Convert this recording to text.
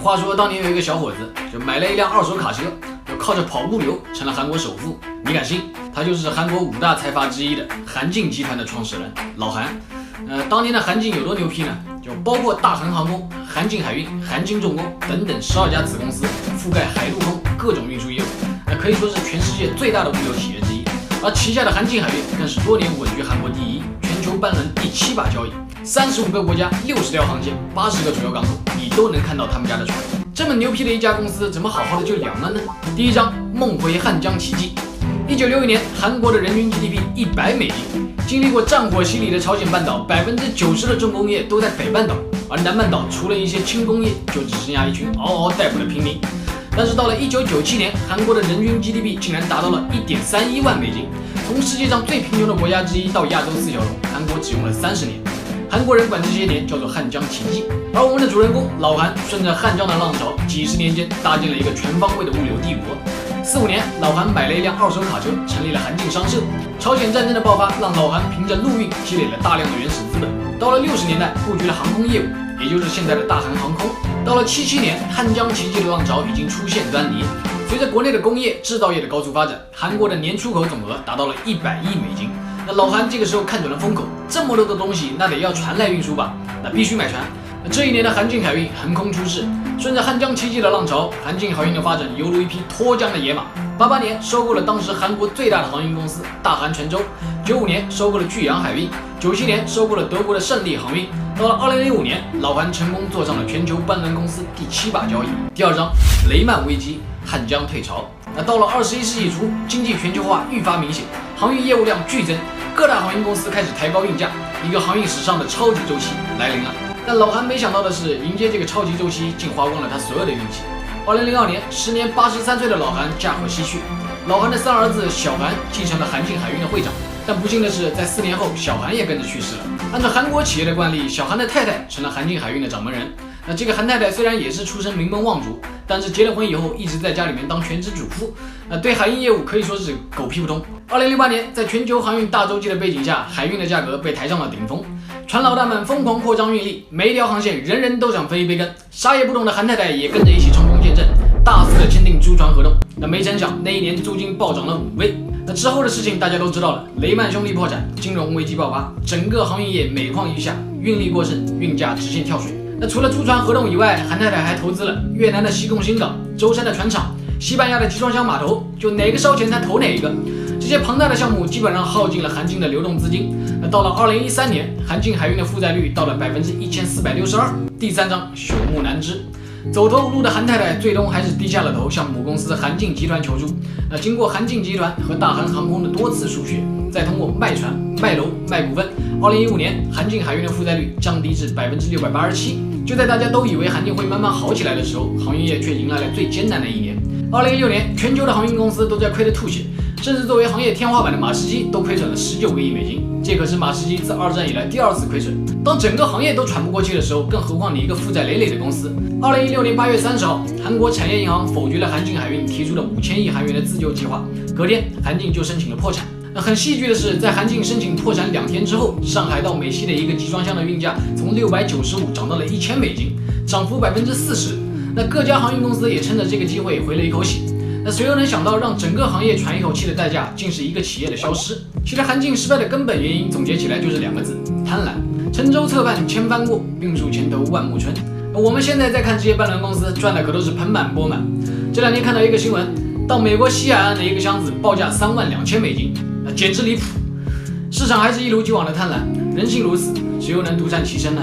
话说当年有一个小伙子，就买了一辆二手卡车，就靠着跑物流成了韩国首富。你敢信？他就是韩国5大财阀之一的韩进集团的创始人老韩。当年的韩进有多牛批呢？就包括大韩航空、韩进海运、韩进重工等等12家子公司，覆盖海陆空各种运输业务，可以说是全世界最大的物流企业之一。而旗下的韩进海运更是多年稳居韩国第一，全球班轮第7把交椅，35个国家60条航线，80个主要港口，你都能看到他们家的船。这么牛批的一家公司，怎么好好的就凉了呢？第一章，梦回汉江奇迹。1961年，韩国的人均 GDP $100，经历过战火洗礼的朝鲜半岛，90%的重工业都在北半岛，而南半岛除了一些轻工业，就只剩下一群嗷嗷待哺的平民。但是到了1997年，韩国的人均 GDP 竟然达到了$1.31万，从世界上最贫穷的国家之一到亚洲4小龙，韩国只用了30年。韩国人管这些年叫做汉江奇迹，而我们的主人公老韩顺着汉江的浪潮，几十年间搭建了一个全方位的物流帝国。45年，老韩买了一辆二手卡车，成立了韩进商社。朝鲜战争的爆发，让老韩凭着陆运积累了大量的原始资本。到了60年代，布局了航空业务，也就是现在的大韩航空。到了77年，汉江奇迹的浪潮已经出现端倪。随着国内的工业制造业的高速发展，韩国的年出口总额达到了$100亿。那老韩这个时候看准了风口，这么多的东西，那得要船来运输吧？那必须买船。这一年的韩进海运横空出世，顺着汉江奇迹的浪潮，韩进海运的发展犹如一匹脱缰的野马。88年收购了当时韩国最大的航运公司大韩泉州，95年收购了巨阳海运，97年收购了德国的胜利航运。到了2005年，老韩成功坐上了全球班轮公司第7把交椅。第二章，雷曼危机，汉江退潮。那到了21世纪初，经济全球化愈发明显，航运业务量剧增，各大航运公司开始抬高运价，一个航运史上的超级周期来临了。但老韩没想到的是，迎接这个超级周期，竟花光了他所有的运气。2002年，时年83岁的老韩驾鹤西去，老韩的3儿子小韩继承了韩进海运的会长。但不幸的是，在4年后，小韩也跟着去世了。按照韩国企业的惯例，小韩的太太成了韩进海运的掌门人。那这个韩太太虽然也是出身名门望族，但是结了婚以后一直在家里面当全职主妇，对海运业务可以说是狗屁不通。2008年，在全球航运大周期的背景下，海运的价格被抬上了顶峰，船老大们疯狂扩张运力，每一条航线人人都想分一杯羹，啥也不懂的韩太太也跟着一起冲锋陷阵，大肆的签订租船合同。那没成想，那一年租金暴涨了5倍。那之后的事情大家都知道了，雷曼兄弟破产，金融危机爆发，整个航运业每况愈下，运力过剩，运价直线跳水。那除了租船合同以外，韩太太还投资了越南的西贡新港、舟山的船厂、西班牙的集装箱码头，就哪个烧钱她投哪一个。这些庞大的项目基本上耗尽了韩进的流动资金。那到了2013年，韩进海运的负债率到了1462%。第三章，朽木难支。走投无路的韩太太最终还是低下了头，向母公司韩进集团求助。那经过韩进集团和大韩航空的多次输血，再通过卖船、卖楼、卖股份，2015年韩进海运的负债率降低至687%。就在大家都以为韩进会慢慢好起来的时候，航运业却迎来了最艰难的一年。2016年，全球的航运公司都在亏得吐血，甚至作为行业天花板的马士基都亏损了19个亿，这可是马士基自2战以来第2次亏损。当整个行业都喘不过气的时候，更何况你一个负债累累的公司。2016年8月30号，韩国产业银行否决了韩进海运提出的5000亿韩元的自救计划，隔天韩进就申请了破产。很戏剧的是，在韩进申请破产2天之后，上海到美西的一个集装箱的运价从695涨到了$1000，涨幅40%。那各家航运公司也趁着这个机会回了一口血。那谁又能想到，让整个行业喘一口气的代价，竟是一个企业的消失？其实韩进失败的根本原因，总结起来就是2个字：贪婪。沉舟侧畔千帆过，病树前头万木春。我们现在在看这些班轮公司赚的可都是盆满钵满。这2天看到一个新闻，到美国西海岸的一个箱子报价$32,000，简直离谱。市场还是一如既往的贪婪，人性如此，谁又能独善其身呢？